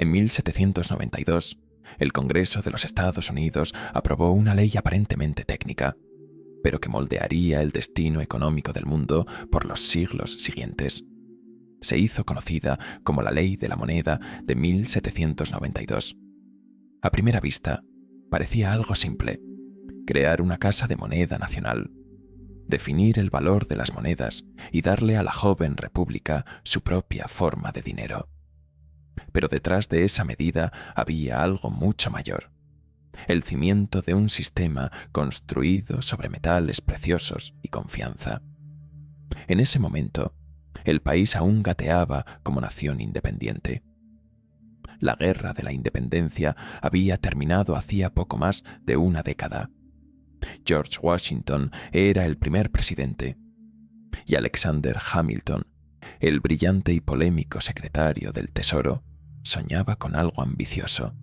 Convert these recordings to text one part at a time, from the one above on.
En 1792, el Congreso de los Estados Unidos aprobó una ley aparentemente técnica, pero que moldearía el destino económico del mundo por los siglos siguientes. Se hizo conocida como la Ley de la Moneda de 1792. A primera vista, parecía algo simple: crear una casa de moneda nacional, definir el valor de las monedas y darle a la joven república su propia forma de dinero. Pero detrás de esa medida había algo mucho mayor: el cimiento de un sistema construido sobre metales preciosos y confianza. En ese momento, el país aún gateaba como nación independiente. La Guerra de la Independencia había terminado hacía poco más de una década. George Washington era el primer presidente, y Alexander Hamilton, el brillante y polémico secretario del Tesoro, soñaba con algo ambicioso: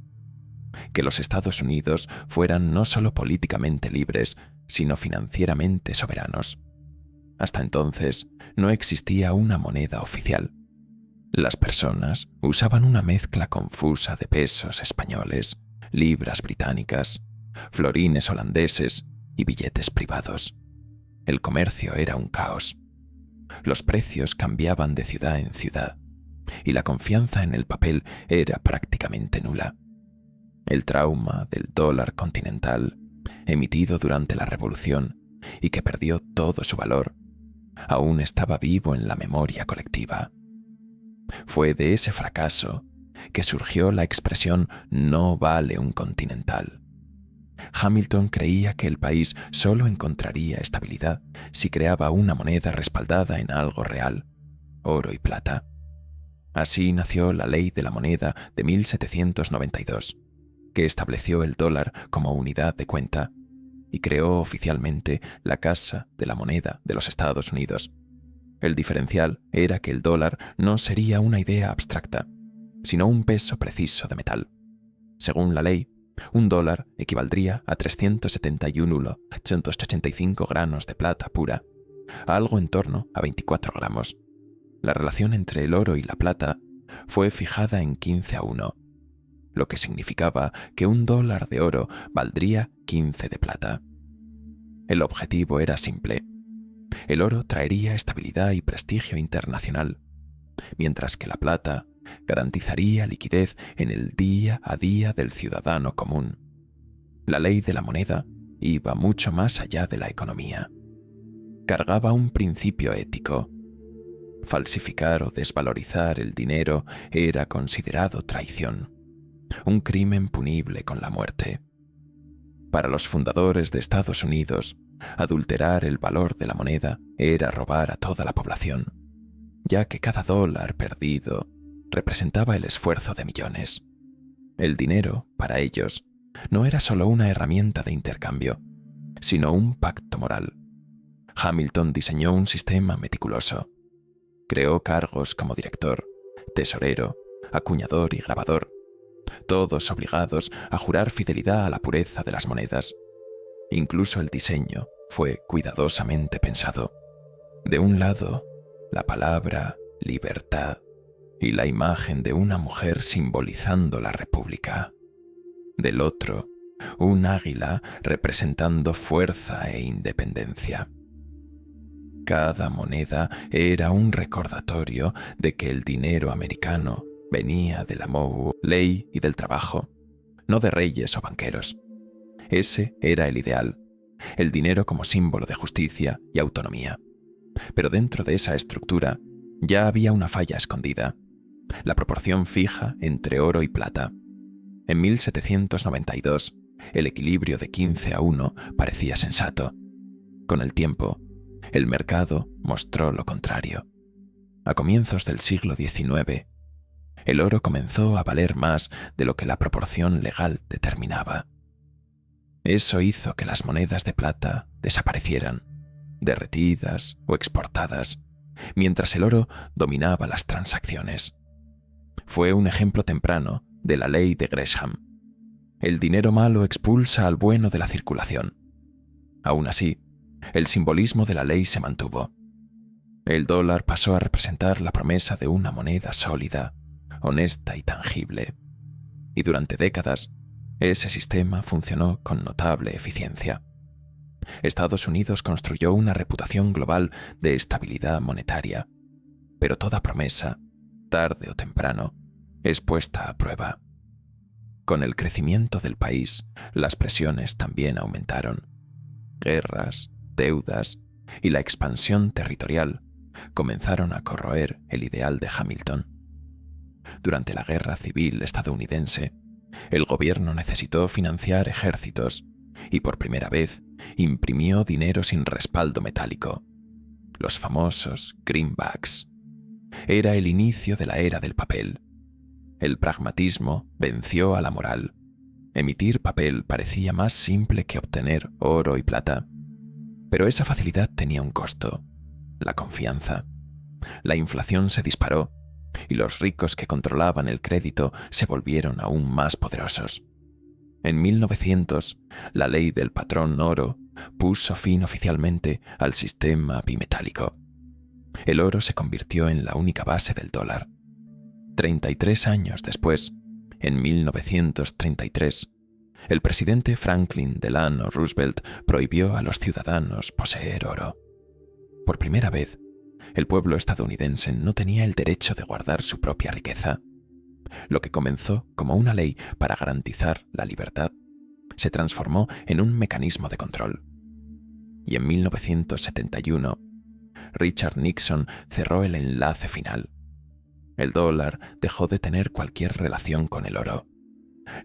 que los Estados Unidos fueran no solo políticamente libres, sino financieramente soberanos. Hasta entonces no existía una moneda oficial. Las personas usaban una mezcla confusa de pesos españoles, libras británicas, florines holandeses y billetes privados. El comercio era un caos. Los precios cambiaban de ciudad en ciudad, y la confianza en el papel era prácticamente nula. El trauma del dólar continental, emitido durante la Revolución y que perdió todo su valor, aún estaba vivo en la memoria colectiva. Fue de ese fracaso que surgió la expresión «no vale un continental». Hamilton creía que el país solo encontraría estabilidad si creaba una moneda respaldada en algo real, oro y plata. Así nació la Ley de la Moneda de 1792, que estableció el dólar como unidad de cuenta y creó oficialmente la Casa de la Moneda de los Estados Unidos. El diferencial era que el dólar no sería una idea abstracta, sino un peso preciso de metal. Según la ley, un dólar equivaldría a 371,885 granos de plata pura, algo en torno a 24 gramos. La relación entre el oro y la plata fue fijada en 15:1, lo que significaba que un dólar de oro valdría 15 de plata. El objetivo era simple: el oro traería estabilidad y prestigio internacional, mientras que la plata garantizaría liquidez en el día a día del ciudadano común. La Ley de la Moneda iba mucho más allá de la economía. Cargaba un principio ético. Falsificar o desvalorizar el dinero era considerado traición, un crimen punible con la muerte. Para los fundadores de Estados Unidos, adulterar el valor de la moneda era robar a toda la población, ya que cada dólar perdido representaba el esfuerzo de millones. El dinero, para ellos, no era solo una herramienta de intercambio, sino un pacto moral. Hamilton diseñó un sistema meticuloso. Creó cargos como director, tesorero, acuñador y grabador, todos obligados a jurar fidelidad a la pureza de las monedas. Incluso el diseño fue cuidadosamente pensado. De un lado, la palabra libertad y la imagen de una mujer simbolizando la república. Del otro, un águila representando fuerza e independencia. Cada moneda era un recordatorio de que el dinero americano venía del amor, ley y del trabajo, no de reyes o banqueros. Ese era el ideal, el dinero como símbolo de justicia y autonomía. Pero dentro de esa estructura ya había una falla escondida: la proporción fija entre oro y plata. En 1792, el equilibrio de 15:1 parecía sensato. Con el tiempo, el mercado mostró lo contrario. A comienzos del siglo XIX, el oro comenzó a valer más de lo que la proporción legal determinaba. Eso hizo que las monedas de plata desaparecieran, derretidas o exportadas, mientras el oro dominaba las transacciones. Fue un ejemplo temprano de la ley de Gresham. El dinero malo expulsa al bueno de la circulación. Aún así, el simbolismo de la ley se mantuvo. El dólar pasó a representar la promesa de una moneda sólida, honesta y tangible, y durante décadas ese sistema funcionó con notable eficiencia. Estados Unidos construyó una reputación global de estabilidad monetaria, pero toda promesa, tarde o temprano, es puesta a prueba. Con el crecimiento del país, las presiones también aumentaron. Guerras, deudas y la expansión territorial comenzaron a corroer el ideal de Hamilton. Durante la Guerra Civil estadounidense, el gobierno necesitó financiar ejércitos y por primera vez imprimió dinero sin respaldo metálico, los famosos greenbacks. Era el inicio de la era del papel. El pragmatismo venció a la moral. Emitir papel parecía más simple que obtener oro y plata. Pero esa facilidad tenía un costo: la confianza. La inflación se disparó y los ricos que controlaban el crédito se volvieron aún más poderosos. En 1900, la ley del patrón oro puso fin oficialmente al sistema bimetálico. El oro se convirtió en la única base del dólar. 33 años después, en 1933, el presidente Franklin Delano Roosevelt prohibió a los ciudadanos poseer oro. Por primera vez, el pueblo estadounidense no tenía el derecho de guardar su propia riqueza. Lo que comenzó como una ley para garantizar la libertad se transformó en un mecanismo de control. Y en 1971, Richard Nixon cerró el enlace final. El dólar dejó de tener cualquier relación con el oro.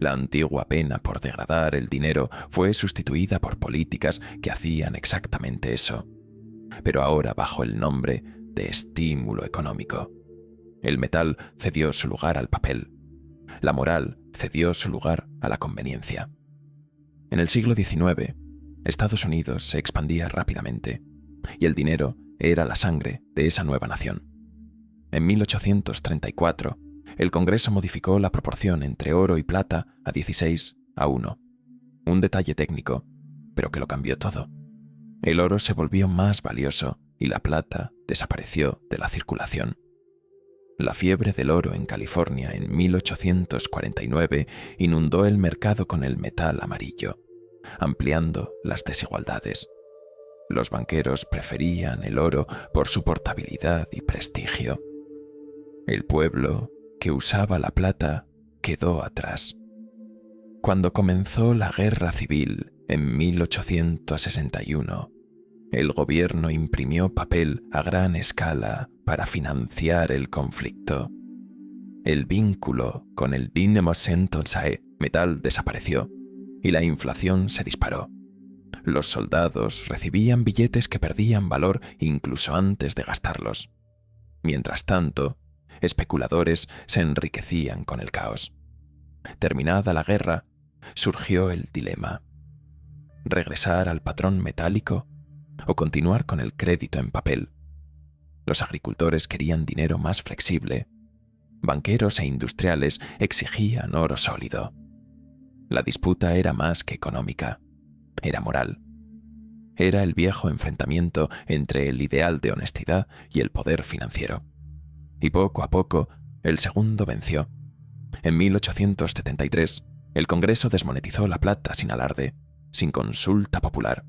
La antigua pena por degradar el dinero fue sustituida por políticas que hacían exactamente eso, pero ahora bajo el nombre de estímulo económico. El metal cedió su lugar al papel. La moral cedió su lugar a la conveniencia. En el siglo XIX, Estados Unidos se expandía rápidamente y el dinero era la sangre de esa nueva nación. En 1834, el Congreso modificó la proporción entre oro y plata a 16:1. Un detalle técnico, pero que lo cambió todo. El oro se volvió más valioso y la plata desapareció de la circulación. La fiebre del oro en California en 1849 inundó el mercado con el metal amarillo, ampliando las desigualdades. Los banqueros preferían el oro por su portabilidad y prestigio. El pueblo, que usaba la plata, quedó atrás. Cuando comenzó la Guerra Civil en 1861, el gobierno imprimió papel a gran escala para financiar el conflicto. El vínculo con el Binnenmark metal desapareció y la inflación se disparó. Los soldados recibían billetes que perdían valor incluso antes de gastarlos. Mientras tanto, especuladores se enriquecían con el caos. Terminada la guerra, surgió el dilema: ¿regresar al patrón metálico o continuar con el crédito en papel? Los agricultores querían dinero más flexible. Banqueros e industriales exigían oro sólido. La disputa era más que económica, era moral. Era el viejo enfrentamiento entre el ideal de honestidad y el poder financiero. Y poco a poco, el segundo venció. En 1873, el Congreso desmonetizó la plata sin alarde, sin consulta popular.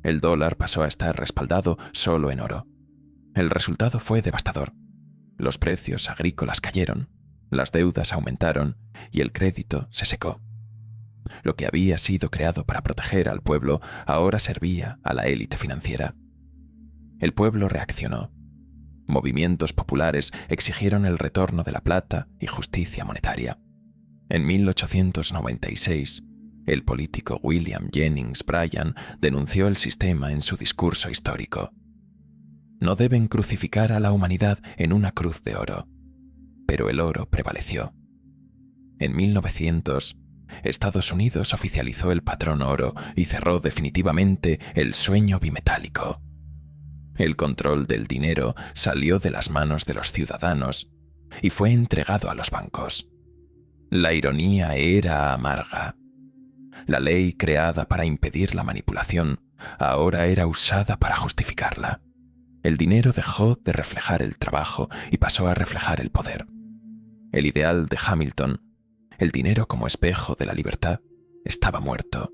El dólar pasó a estar respaldado solo en oro. El resultado fue devastador. Los precios agrícolas cayeron, las deudas aumentaron y el crédito se secó. Lo que había sido creado para proteger al pueblo ahora servía a la élite financiera. El pueblo reaccionó. Movimientos populares exigieron el retorno de la plata y justicia monetaria. En 1896, el político William Jennings Bryan denunció el sistema en su discurso histórico. No deben crucificar a la humanidad en una cruz de oro. Pero el oro prevaleció. En 1900, Estados Unidos oficializó el patrón oro y cerró definitivamente el sueño bimetálico. El control del dinero salió de las manos de los ciudadanos y fue entregado a los bancos. La ironía era amarga. La ley creada para impedir la manipulación ahora era usada para justificarla. El dinero dejó de reflejar el trabajo y pasó a reflejar el poder. El ideal de Hamilton, El dinero como espejo de la libertad estaba muerto.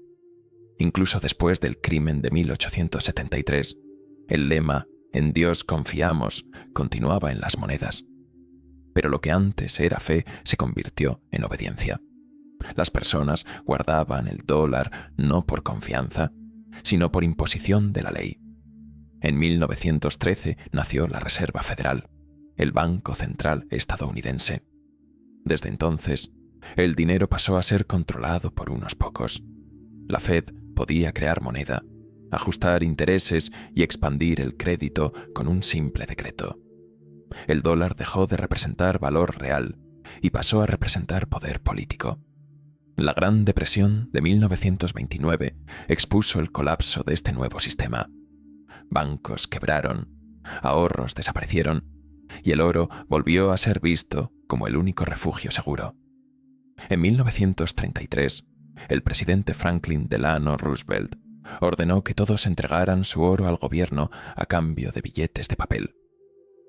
Incluso después del crimen de 1873, el lema «En Dios confiamos» continuaba en las monedas. Pero lo que antes era fe se convirtió en obediencia. Las personas guardaban el dólar no por confianza, sino por imposición de la ley. En 1913 nació la Reserva Federal, el Banco Central estadounidense. Desde entonces, el dinero pasó a ser controlado por unos pocos. La Fed podía crear moneda, ajustar intereses y expandir el crédito con un simple decreto. El dólar dejó de representar valor real y pasó a representar poder político. La Gran Depresión de 1929 expuso el colapso de este nuevo sistema. Bancos quebraron, ahorros desaparecieron y el oro volvió a ser visto como el único refugio seguro. En 1933, el presidente Franklin Delano Roosevelt ordenó que todos entregaran su oro al gobierno a cambio de billetes de papel.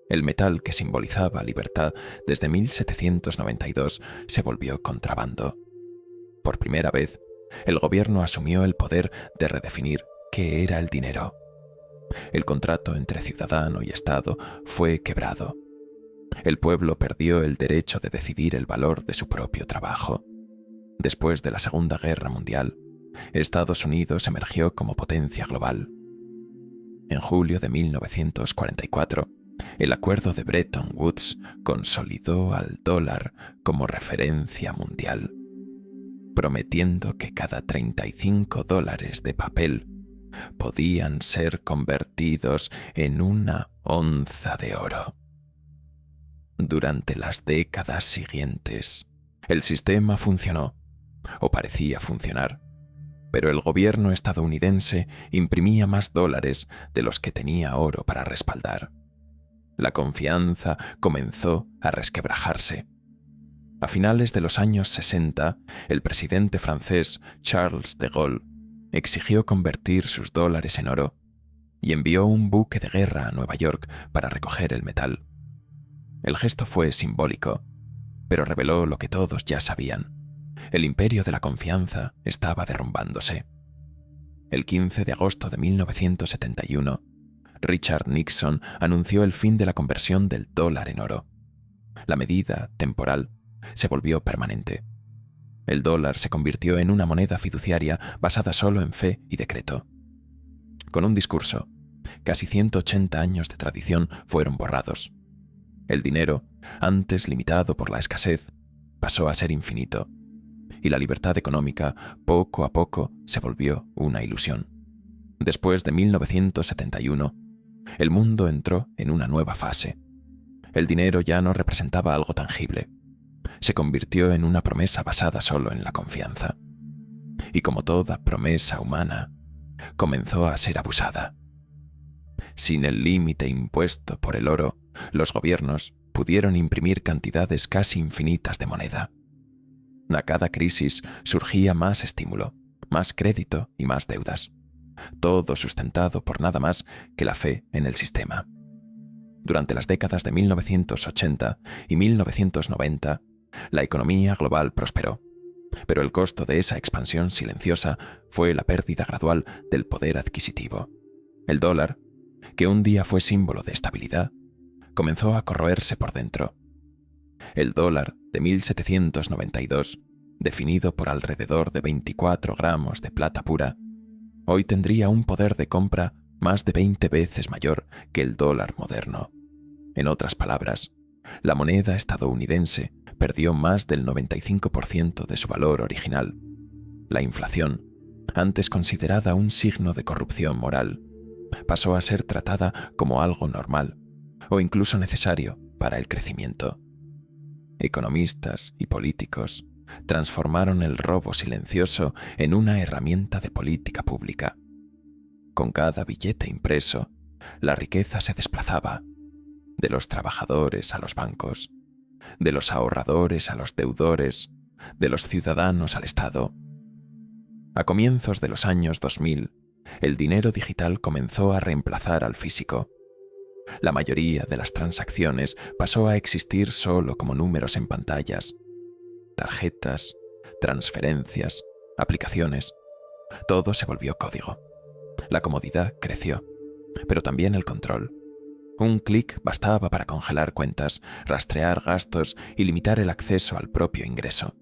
El metal que simbolizaba libertad desde 1792 se volvió contrabando. Por primera vez, el gobierno asumió el poder de redefinir qué era el dinero. El contrato entre ciudadano y Estado fue quebrado. El pueblo perdió el derecho de decidir el valor de su propio trabajo. Después de la Segunda Guerra Mundial, Estados Unidos emergió como potencia global. En julio de 1944, el acuerdo de Bretton Woods consolidó al dólar como referencia mundial, prometiendo que cada $35 de papel podían ser convertidos en una onza de oro. Durante las décadas siguientes, el sistema funcionó, o parecía funcionar, pero el gobierno estadounidense imprimía más dólares de los que tenía oro para respaldar. La confianza comenzó a resquebrajarse. A finales de los años 60, el presidente francés Charles de Gaulle exigió convertir sus dólares en oro y envió un buque de guerra a Nueva York para recoger el metal. El gesto fue simbólico, pero reveló lo que todos ya sabían. El imperio de la confianza estaba derrumbándose. El 15 de agosto de 1971, Richard Nixon anunció el fin de la conversión del dólar en oro. La medida, temporal, se volvió permanente. El dólar se convirtió en una moneda fiduciaria basada solo en fe y decreto. Con un discurso, casi 180 años de tradición fueron borrados. El dinero, antes limitado por la escasez, pasó a ser infinito, y la libertad económica poco a poco se volvió una ilusión. Después de 1971, el mundo entró en una nueva fase. El dinero ya no representaba algo tangible. Se convirtió en una promesa basada solo en la confianza. Y como toda promesa humana, comenzó a ser abusada. Sin el límite impuesto por el oro, los gobiernos pudieron imprimir cantidades casi infinitas de moneda. A cada crisis surgía más estímulo, más crédito y más deudas. Todo sustentado por nada más que la fe en el sistema. Durante las décadas de 1980 y 1990, la economía global prosperó, pero el costo de esa expansión silenciosa fue la pérdida gradual del poder adquisitivo. El dólar, que un día fue símbolo de estabilidad, comenzó a corroerse por dentro. El dólar de 1792, definido por alrededor de 24 gramos de plata pura, hoy tendría un poder de compra más de 20 veces mayor que el dólar moderno. En otras palabras, la moneda estadounidense perdió más del 95% de su valor original. La inflación, antes considerada un signo de corrupción moral, pasó a ser tratada como algo normal o incluso necesario para el crecimiento. Economistas y políticos transformaron el robo silencioso en una herramienta de política pública. Con cada billete impreso, la riqueza se desplazaba de los trabajadores a los bancos, de los ahorradores a los deudores, de los ciudadanos al Estado. A comienzos de los años 2000, el dinero digital comenzó a reemplazar al físico. La mayoría de las transacciones pasó a existir solo como números en pantallas. tarjetas, transferencias, aplicaciones. Todo se volvió código. La comodidad creció, pero también el control. Un clic bastaba para congelar cuentas, rastrear gastos y limitar el acceso al propio ingreso.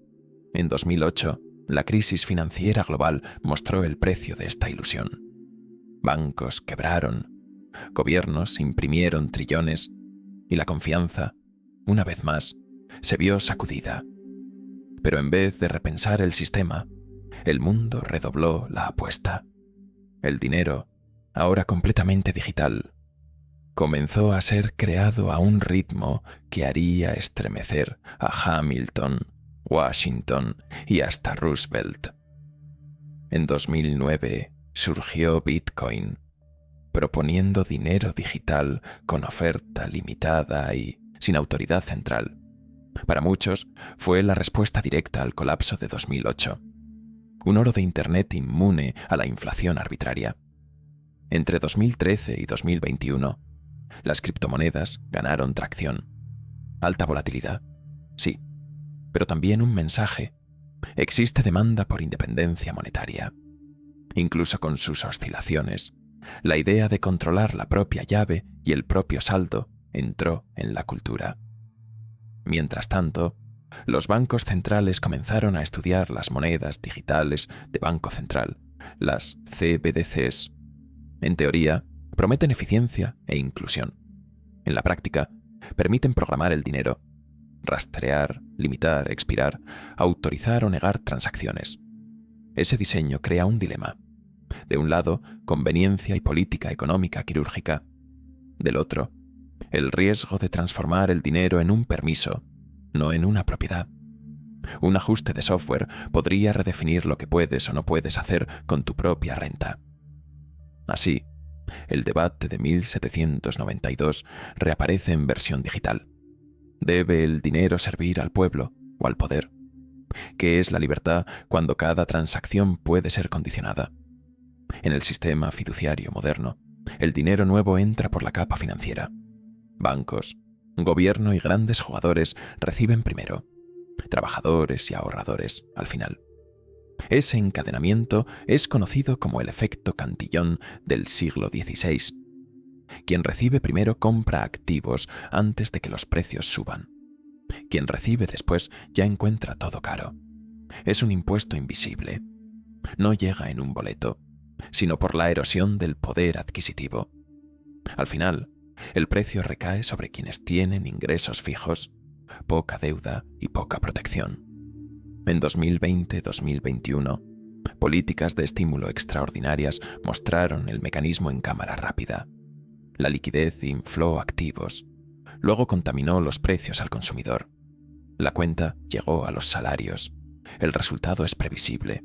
En 2008, la crisis financiera global mostró el precio de esta ilusión. Bancos quebraron, gobiernos imprimieron trillones y la confianza, una vez más, se vio sacudida. Pero en vez de repensar el sistema, el mundo redobló la apuesta. El dinero, ahora completamente digital, comenzó a ser creado a un ritmo que haría estremecer a Hamilton, Washington y hasta Roosevelt. En 2009 surgió Bitcoin, proponiendo dinero digital con oferta limitada y sin autoridad central. Para muchos fue la respuesta directa al colapso de 2008. Un oro de Internet inmune a la inflación arbitraria. Entre 2013 y 2021, las criptomonedas ganaron tracción. Alta volatilidad, sí, pero también un mensaje. Existe demanda por independencia monetaria. Incluso con sus oscilaciones, la idea de controlar la propia llave y el propio saldo entró en la cultura. Mientras tanto, los bancos centrales comenzaron a estudiar las monedas digitales de Banco Central, las CBDCs. En teoría, prometen eficiencia e inclusión. En la práctica, permiten programar el dinero, rastrear, limitar, expirar, autorizar o negar transacciones. Ese diseño crea un dilema. De un lado, conveniencia y política económica quirúrgica. Del otro, el riesgo de transformar el dinero en un permiso, no en una propiedad. Un ajuste de software podría redefinir lo que puedes o no puedes hacer con tu propia renta. Así, el debate de 1792 reaparece en versión digital. ¿Debe el dinero servir al pueblo o al poder? ¿Qué es la libertad cuando cada transacción puede ser condicionada? En el sistema fiduciario moderno, el dinero nuevo entra por la capa financiera. Bancos, gobierno y grandes jugadores reciben primero. Trabajadores y ahorradores al final. Ese encadenamiento es conocido como el efecto Cantillon del siglo XVI. Quien recibe primero compra activos antes de que los precios suban. Quien recibe después ya encuentra todo caro. Es un impuesto invisible. No llega en un boleto, sino por la erosión del poder adquisitivo. Al final, el precio recae sobre quienes tienen ingresos fijos, poca deuda y poca protección. En 2020-2021, políticas de estímulo extraordinarias mostraron el mecanismo en cámara rápida. La liquidez infló activos, luego contaminó los precios al consumidor. La cuenta llegó a los salarios. El resultado es previsible.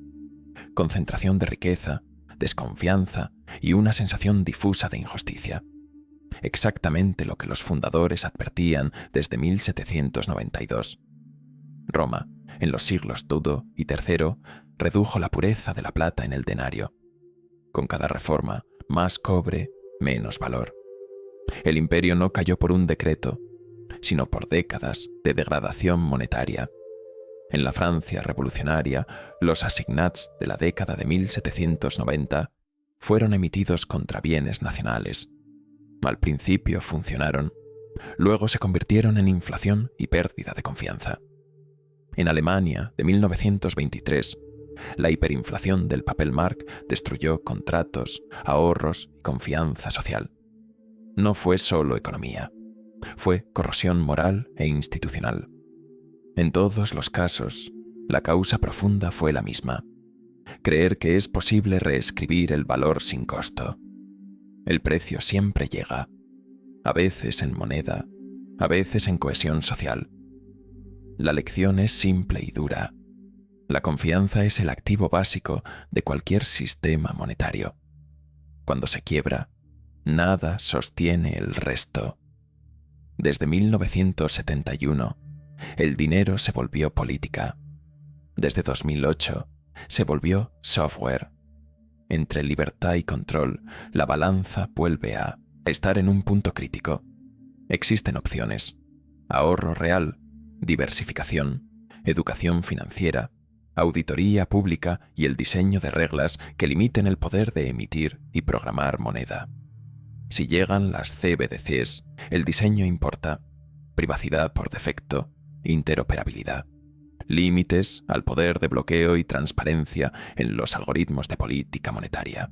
Concentración de riqueza, desconfianza y una sensación difusa de injusticia. Exactamente lo que los fundadores advertían desde 1792. Roma, en los siglos II y III, redujo la pureza de la plata en el denario. Con cada reforma, más cobre, menos valor. El imperio no cayó por un decreto, sino por décadas de degradación monetaria. En la Francia revolucionaria, los assignats de la década de 1790 fueron emitidos contra bienes nacionales. Al principio funcionaron, luego se convirtieron en inflación y pérdida de confianza. En Alemania, de 1923, la hiperinflación del Papelmark destruyó contratos, ahorros y confianza social. No fue solo economía, fue corrosión moral e institucional. En todos los casos, la causa profunda fue la misma: creer que es posible reescribir el valor sin costo. El precio siempre llega, a veces en moneda, a veces en cohesión social. La lección es simple y dura. La confianza es el activo básico de cualquier sistema monetario. Cuando se quiebra, nada sostiene el resto. Desde 1971, el dinero se volvió política. Desde 2008, se volvió software. Entre libertad y control, la balanza vuelve a estar en un punto crítico. Existen opciones: ahorro real, diversificación educación financiera, auditoría pública y el diseño de reglas que limiten el poder de emitir y programar moneda. Si llegan las CBDCs, el diseño importa, privacidad por defecto, interoperabilidad, límites al poder de bloqueo y transparencia en los algoritmos de política monetaria.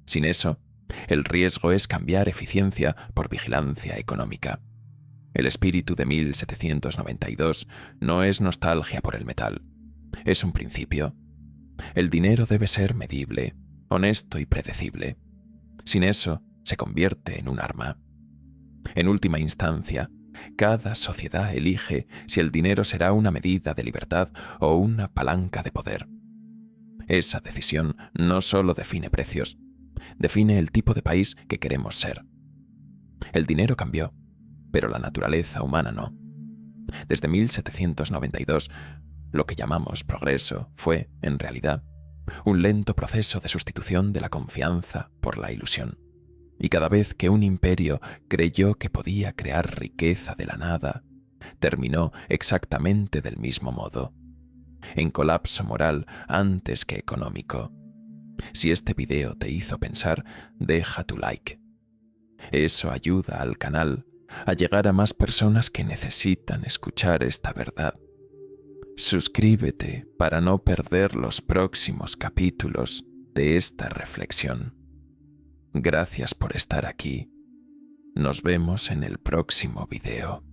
Sin eso, el riesgo es cambiar eficiencia por vigilancia económica. El espíritu de 1792 no es nostalgia por el metal, es un principio. El dinero debe ser medible, honesto y predecible. Sin eso, se convierte en un arma. En última instancia, cada sociedad elige si el dinero será una medida de libertad o una palanca de poder. Esa decisión no solo define precios, define el tipo de país que queremos ser. El dinero cambió, pero la naturaleza humana no. Desde 1792, lo que llamamos progreso fue, en realidad, un lento proceso de sustitución de la confianza por la ilusión. Y cada vez que un imperio creyó que podía crear riqueza de la nada, terminó exactamente del mismo modo, en colapso moral antes que económico. Si este video te hizo pensar, deja tu like. Eso ayuda al canal a llegar a más personas que necesitan escuchar esta verdad. Suscríbete para no perder los próximos capítulos de esta reflexión. Gracias por estar aquí. Nos vemos en el próximo video.